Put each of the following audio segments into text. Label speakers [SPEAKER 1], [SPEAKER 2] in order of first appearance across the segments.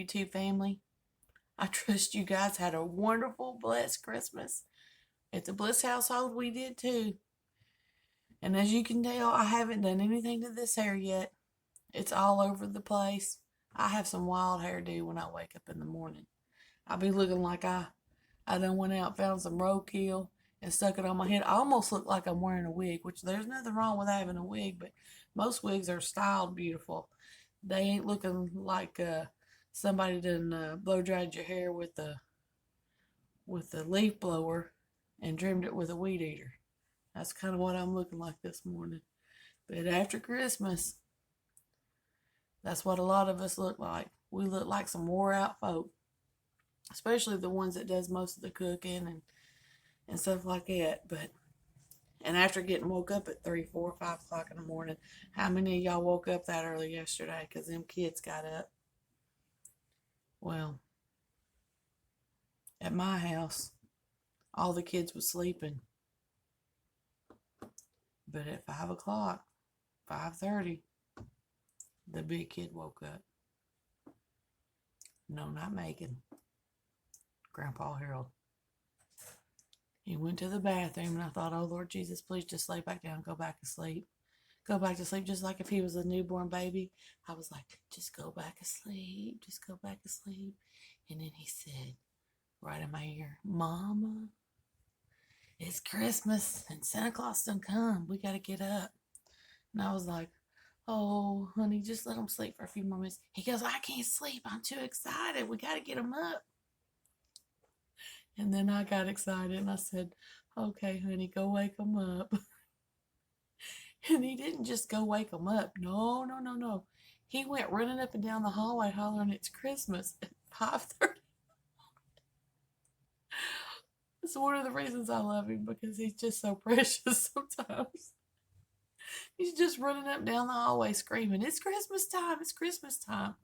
[SPEAKER 1] YouTube family. I trust you guys had a wonderful, blessed Christmas. At the Bliss household, we did too. And as you can tell, I haven't done anything to this hair yet. It's all over the place. I have some wild hairdo when I wake up in the morning. I'll be looking like I done went out, found some roadkill, and stuck it on my head. I almost look like I'm wearing a wig, which there's nothing wrong with having a wig, but most wigs are styled beautiful. They ain't looking like somebody done blow dried your hair with the leaf blower and trimmed it with a weed eater. That's kind of what I'm looking like this morning. But after Christmas, that's what a lot of us look like. We look like some wore out folk, especially the ones that does most of the cooking and stuff like that. And after getting woke up at 3, 4, 5 o'clock in the morning, how many of y'all woke up that early yesterday because them kids got up? Well, at my house, all the kids was sleeping. But at 5 o'clock, 5:30, the big kid woke up. No, not Megan. Grandpa Harold. He went to the bathroom, and I thought, oh, Lord Jesus, please just lay back down, go back to sleep. Go back to sleep, just like if he was a newborn baby. I was like, just go back to sleep, just go back to sleep. And then he said, right in my ear, Mama, it's Christmas, and Santa Claus done come. We got to get up. And I was like, oh, honey, just let him sleep for a few more minutes. He goes, I can't sleep. I'm too excited. We got to get him up. And then I got excited and I said, okay, honey, go wake him up. And he didn't just go wake him up. No, no, no, no. He went running up and down the hallway hollering, it's Christmas at 5:30. It's one of the reasons I love him, because he's just so precious sometimes. He's just running up and down the hallway screaming, it's Christmas time, it's Christmas time.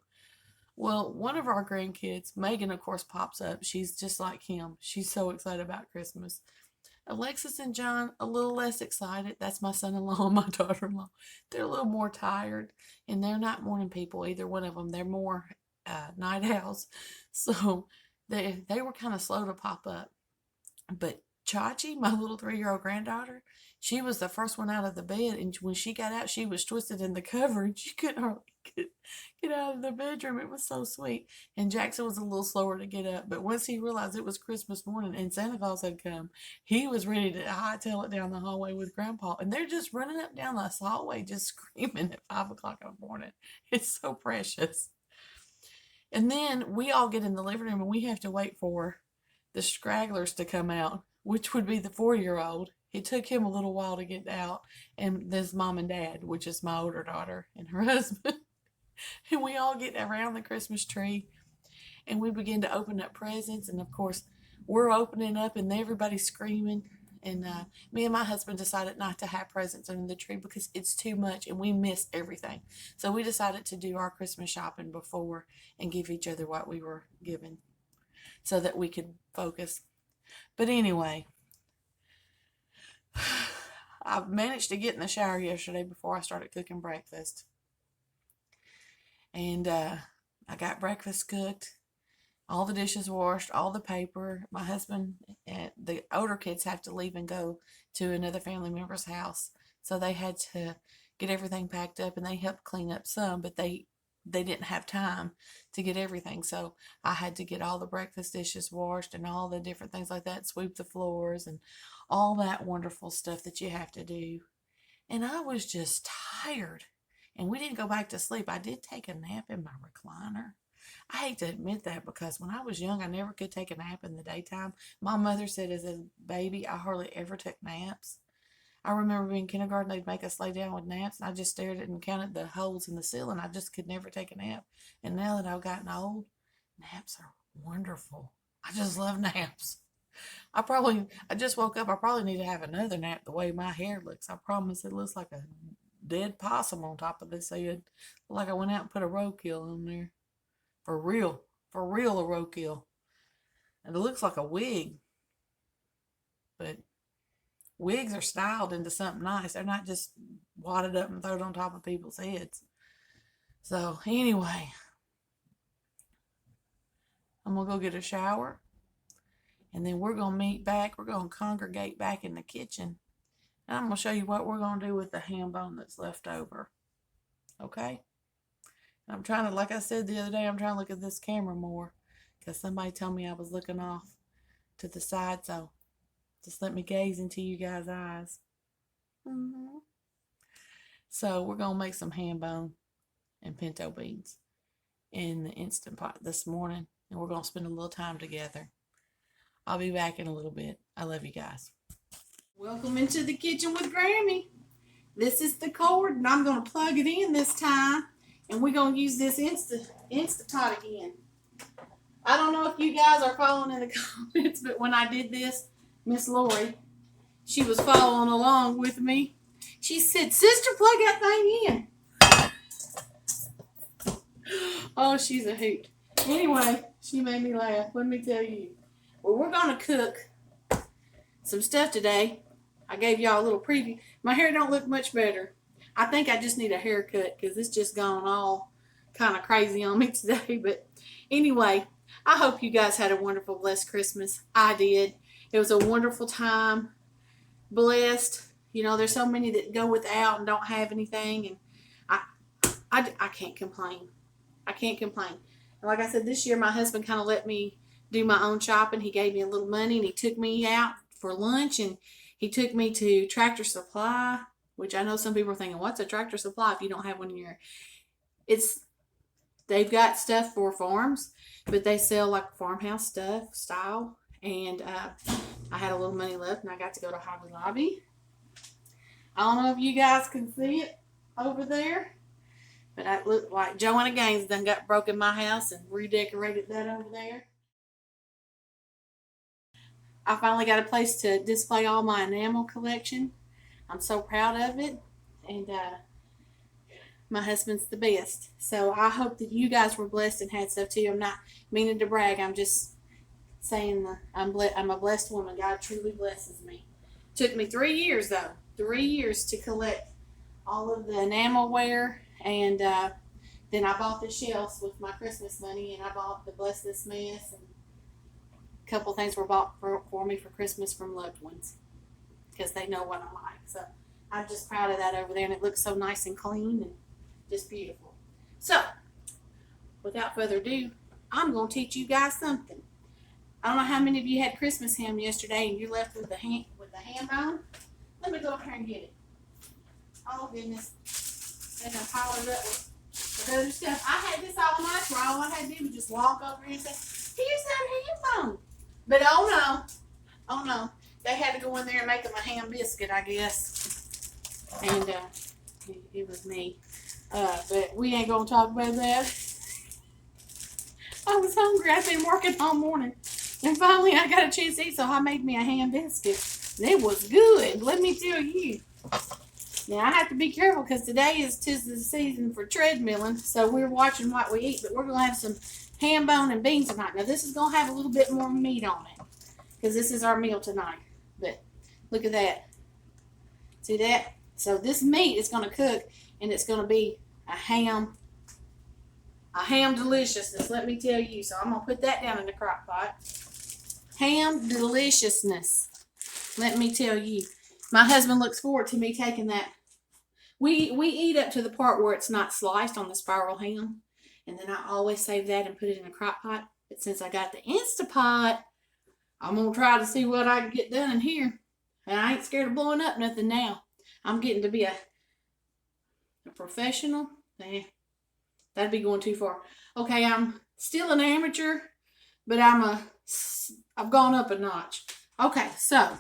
[SPEAKER 1] Well, one of our grandkids, Megan, of course, pops up. She's just like him. She's so excited about Christmas. Alexis and John, a little less excited. That's my son-in-law and my daughter-in-law. They're a little more tired, and they're not morning people, either one of them. They're more night owls. So they were kind of slow to pop up. But Chachi, my little 3-year-old granddaughter, she was the first one out of the bed, and when she got out, she was twisted in the cover, and she couldn't hardly get out of the bedroom. It was so sweet. And Jackson was a little slower to get up, but once he realized it was Christmas morning and Santa Claus had come, he was ready to hightail it down the hallway with Grandpa. And they're just running up down this hallway, just screaming at 5 o'clock in the morning. It's so precious. And then we all get in the living room, and we have to wait for the stragglers to come out, which would be the 4-year-old. It took him a little while to get out, and this mom and dad, which is my older daughter and her husband. And we all get around the Christmas tree, and we begin to open up presents. And of course, we're opening up, and everybody's screaming. And me and my husband decided not to have presents under the tree because it's too much, and we miss everything. So we decided to do our Christmas shopping before and give each other what we were given, so that we could focus. But anyway, I managed to get in the shower yesterday before I started cooking breakfast. And I got breakfast cooked, all the dishes washed, all the paper. My husband and the older kids have to leave and go to another family member's house. So they had to get everything packed up, and they helped clean up some, but they didn't have time to get everything. So I had to get all the breakfast dishes washed and all the different things like that, sweep the floors and all that wonderful stuff that you have to do. And I was just tired. And we didn't go back to sleep. I did take a nap in my recliner. I hate to admit that, because when I was young, I never could take a nap in the daytime. My mother said as a baby, I hardly ever took naps. I remember being in kindergarten, they'd make us lay down with naps, and I just stared at it and counted the holes in the ceiling. I just could never take a nap. And now that I've gotten old, naps are wonderful. I just love naps. I just woke up. I probably need to have another nap the way my hair looks. I promise it looks like a dead possum on top of this head. Like I went out and put a roadkill on there. For real a roadkill. And it looks like a wig. But wigs are styled into something nice. They're not just wadded up and thrown on top of people's heads. So anyway, I'm going to go get a shower. And then we're going to meet back. We're going to congregate back in the kitchen. And I'm going to show you what we're going to do with the ham bone that's left over. Okay? And I'm trying to, like I said the other day, I'm trying to look at this camera more. Because somebody told me I was looking off to the side. So just let me gaze into you guys' eyes. So we're going to make some ham bone and pinto beans in the Instant Pot this morning. And we're going to spend a little time together. I'll be back in a little bit. I love you guys. Welcome into the kitchen with Grammy. This is the cord, and I'm going to plug it in this time. And we're going to use this Instant Pot again. I don't know if you guys are following in the comments, but when I did this, Miss Lori, she was following along with me. She said, "Sister, plug that thing in." Oh, she's a hoot. Anyway, she made me laugh. Let me tell you. Well, we're going to cook some stuff today. I gave y'all a little preview. My hair don't look much better. I think I just need a haircut because it's just gone all kind of crazy on me today. But anyway, I hope you guys had a wonderful, blessed Christmas. I did. It was a wonderful time. Blessed. You know, there's so many that go without and don't have anything. And I can't complain. I can't complain. And like I said, this year my husband kind of let me do my own shopping. He gave me a little money and he took me out for lunch and he took me to Tractor Supply, which I know some people are thinking, what's a Tractor Supply if you don't have one in your... They've got stuff for farms, but they sell like farmhouse stuff style. And I had a little money left and I got to go to Hobby Lobby. I don't know if you guys can see it over there, but I look like Joanna Gaines done got broke in my house and redecorated that over there. I finally got a place to display all my enamel collection. I'm so proud of it. And my husband's the best. So I hope that you guys were blessed and had stuff too. I'm not meaning to brag. I'm just saying I'm a blessed woman. God truly blesses me. Took me 3 years though. 3 years to collect all of the enamel ware. And then I bought the shelves with my Christmas money. And I bought the Bless This Mess and couple things were bought for me for Christmas from loved ones because they know what I like. So I'm just proud of that over there, and it looks so nice and clean and just beautiful. So without further ado, I'm going to teach you guys something. I don't know how many of you had Christmas ham yesterday and you left with the ham bone. Let me go up here and get it. Oh goodness. And I piled it up with other stuff. I had this all night where all I had to do was just walk over here and say, "Here's that ham bone." But oh no, they had to go in there and make them a ham biscuit, I guess. And it was me. But we ain't gonna talk about that. I was hungry. I've been working all morning. And finally I got a chance to eat, so I made me a ham biscuit. And it was good, let me tell you. Now I have to be careful because today is 'tis the season for treadmilling. So we're watching what we eat, but we're gonna have some ham bone and beans tonight. Now this is going to have a little bit more meat on it because this is our meal tonight. But look at that. See that? So this meat is going to cook and it's going to be a ham deliciousness, let me tell you. So I'm going to put that down in the crock pot. Ham deliciousness, let me tell you. My husband looks forward to me taking that. We eat up to the part where it's not sliced on the spiral ham. And then I always save that and put it in a crock pot. But since I got the Instapot, I'm going to try to see what I can get done in here. And I ain't scared of blowing up nothing now. I'm getting to be a professional. That'd be going too far. Okay, I'm still an amateur, but I've gone up a notch. Okay, so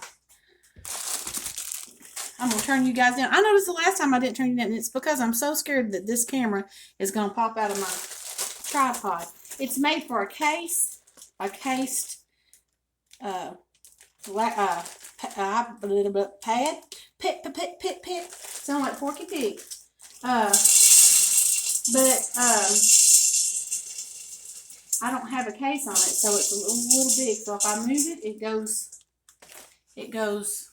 [SPEAKER 1] I'm going to turn you guys down. I noticed the last time I didn't turn you down, and it's because I'm so scared that this camera is going to pop out of my tripod. It's made for a cased pad. Pit. Sound like Porky Pig. But I don't have a case on it, so it's a little big. So if I move it, it goes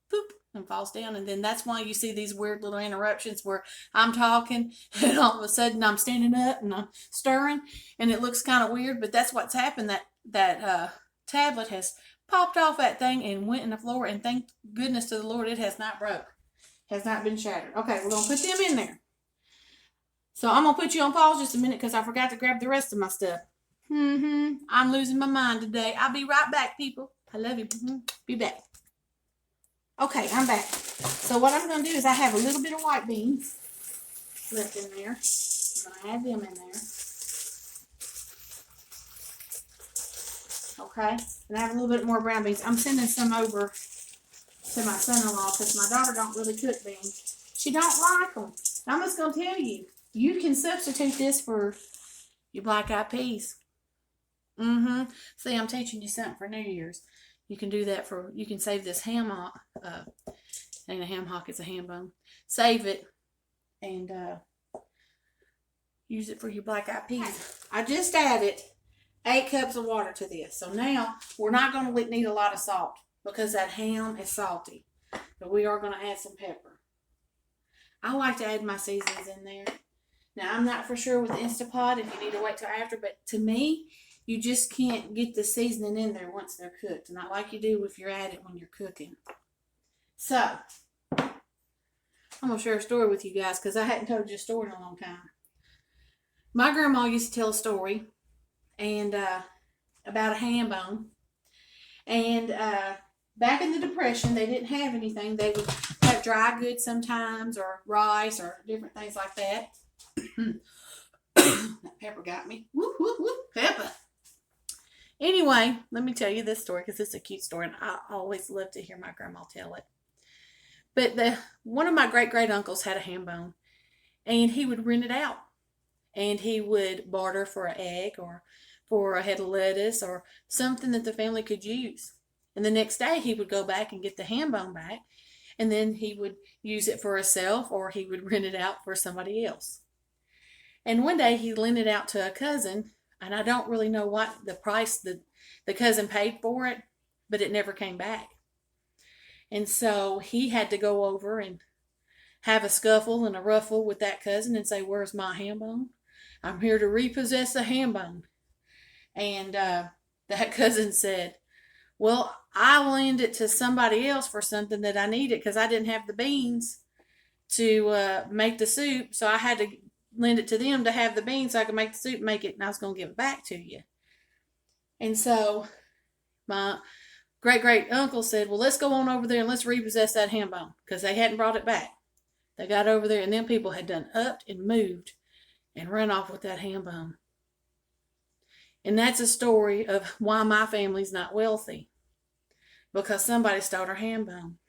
[SPEAKER 1] poop. and falls down. And then that's why you see these weird little interruptions where I'm talking and all of a sudden I'm standing up and I'm stirring and it looks kind of weird, but that's what's happened. That tablet has popped off that thing and went in the floor, and thank goodness to the Lord it has not broke. Has not been shattered. Okay, we're going to put them in there. So I'm going to put you on pause just a minute because I forgot to grab the rest of my stuff. I'm losing my mind today. I'll be right back, people. I love you. Be back. Okay, I'm back. So what I'm going to do is I have a little bit of white beans left in there. I'm going to add them in there. Okay, and I have a little bit more brown beans. I'm sending some over to my son-in-law because my daughter don't really cook beans. She don't like them. I'm just going to tell you, you can substitute this for your black-eyed peas. See, I'm teaching you something for New Year's. You can do that you can save this ham hock. Ain't a ham hock, it's a ham bone. Save it and use it for your black-eyed peas. I just added 8 cups of water to this. So now we're not going to need a lot of salt because that ham is salty. But we are going to add some pepper. I like to add my seasonings in there. Now, I'm not for sure with Instapot if you need to wait till after, but to me, you just can't get the seasoning in there once they're cooked. Not like you do if you're at it when you're cooking. So, I'm going to share a story with you guys because I hadn't told you a story in a long time. My grandma used to tell a story and about a ham bone. And back in the Depression, they didn't have anything. They would have dry goods sometimes or rice or different things like that. That pepper got me. Whoop, whoop, whoop, pepper. Anyway, let me tell you this story because it's a cute story and I always love to hear my grandma tell it. But one of my great-great-uncles had a ham bone and he would rent it out. And he would barter for an egg or for a head of lettuce or something that the family could use. And the next day he would go back and get the ham bone back. And then he would use it for himself or he would rent it out for somebody else. And one day he lent it out to a cousin. And I don't really know what the price the cousin paid for it. But it never came back. And so he had to go over and have a scuffle and a ruffle with that cousin and say, "Where's my ham bone? I'm here to repossess a ham bone." And that cousin said, "Well, I lend it to somebody else for something that I needed because I didn't have the beans to make the soup. So I had to lend it to them to have the beans so I could make the soup and make it, and I was going to give it back to you." And so my great-great-uncle said, "Well, let's go on over there and let's repossess that ham bone," because they hadn't brought it back. They got over there and them people had done upped and moved and run off with that ham bone. And that's a story of why my family's not wealthy. Because somebody stole our ham bone.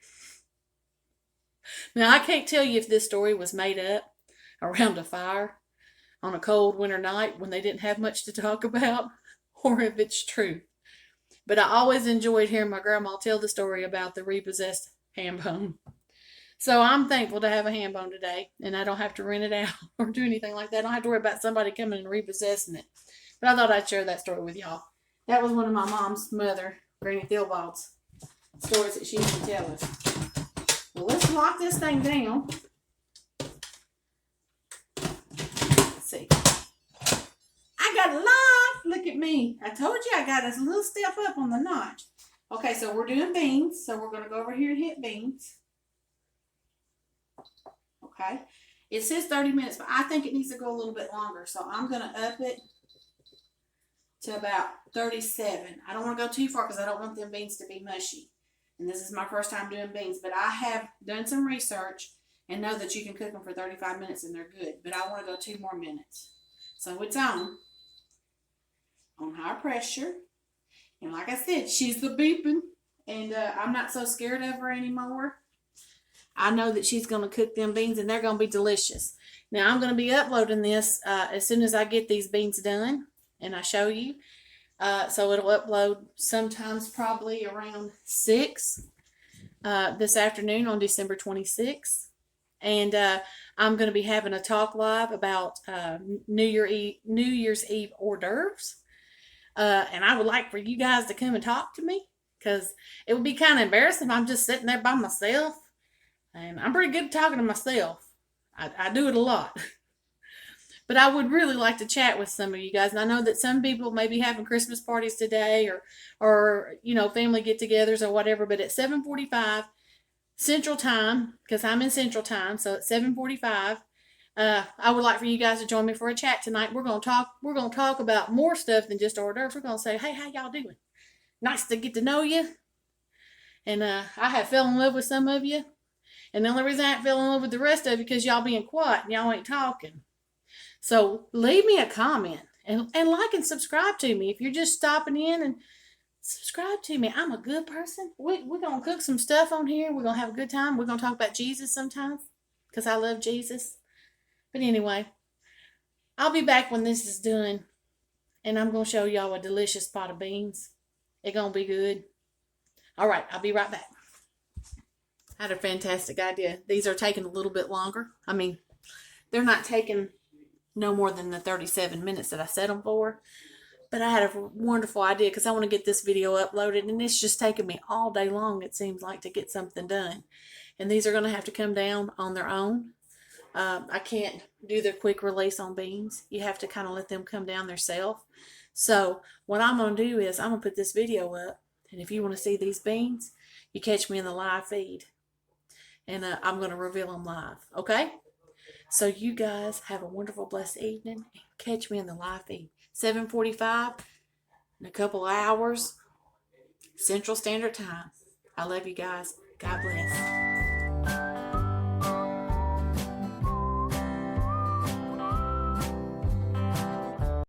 [SPEAKER 1] Now, I can't tell you if this story was made up around a fire on a cold winter night when they didn't have much to talk about, or if it's true. But I always enjoyed hearing my grandma tell the story about the repossessed ham bone. So I'm thankful to have a ham bone today, and I don't have to rent it out or do anything like that. I don't have to worry about somebody coming and repossessing it. But I thought I'd share that story with y'all. That was one of my mom's mother, Granny Theobald's stories that she used to tell us. Well, let's lock this thing down. Let's see. I got a lot. Look at me. I told you I got a little step up on the notch. Okay, so we're doing beans. So we're going to go over here and hit beans. Okay. It says 30 minutes, but I think it needs to go a little bit longer. So I'm going to up it to about 37. I don't want to go too far because I don't want them beans to be mushy. And this is my first time doing beans, but I have done some research and know that you can cook them for 35 minutes and they're good. But I want to go 2 more minutes. So it's on high pressure. And like I said, she's the beeping. And I'm not so scared of her anymore. I know that she's going to cook them beans and they're going to be delicious. Now I'm going to be uploading this as soon as I get these beans done and I show you. So it'll upload sometimes probably around 6 this afternoon on December 26th. And I'm going to be having a talk live about New Year's Eve hors d'oeuvres. And I would like for you guys to come and talk to me because it would be kind of embarrassing if I'm just sitting there by myself And I'm pretty good at talking to myself. I do it a lot. But I would really like to chat with some of you guys. And I know that some people may be having Christmas parties today or family get-togethers or whatever. But at 7:45 Central Time, because I'm in Central Time, so at 7:45, I would like for you guys to join me for a chat tonight. We're gonna talk. We're gonna talk about more stuff than just hors d'oeuvres. We're gonna say, hey, how y'all doing? Nice to get to know you. And I have fell in love with some of you. And the only reason I ain't fell in love with the rest of you because y'all being quiet and y'all ain't talking. So leave me a comment and like and subscribe to me. If you're just stopping in, and subscribe to me. I'm a good person. We're going to cook some stuff on here. We're going to have a good time. We're going to talk about Jesus sometimes because I love Jesus. But anyway, I'll be back when this is done. And I'm going to show y'all a delicious pot of beans. It's going to be good. All right, I'll be right back. I had a fantastic idea. These are taking a little bit longer. I mean, they're not taking no more than the 37 minutes that I set them for. But I had a wonderful idea because I want to get this video uploaded. And it's just taking me all day long, it seems like, to get something done. And these are going to have to come down on their own. I can't do the quick release on beans. You have to kind of let them come down themselves. So what I'm going to do is I'm going to put this video up. And if you want to see these beans, you catch me in the live feed. And I'm going to reveal them live. Okay? So you guys have a wonderful, blessed evening. And catch me in the live feed. 7:45 in a couple of hours. Central Standard Time. I love you guys. God bless.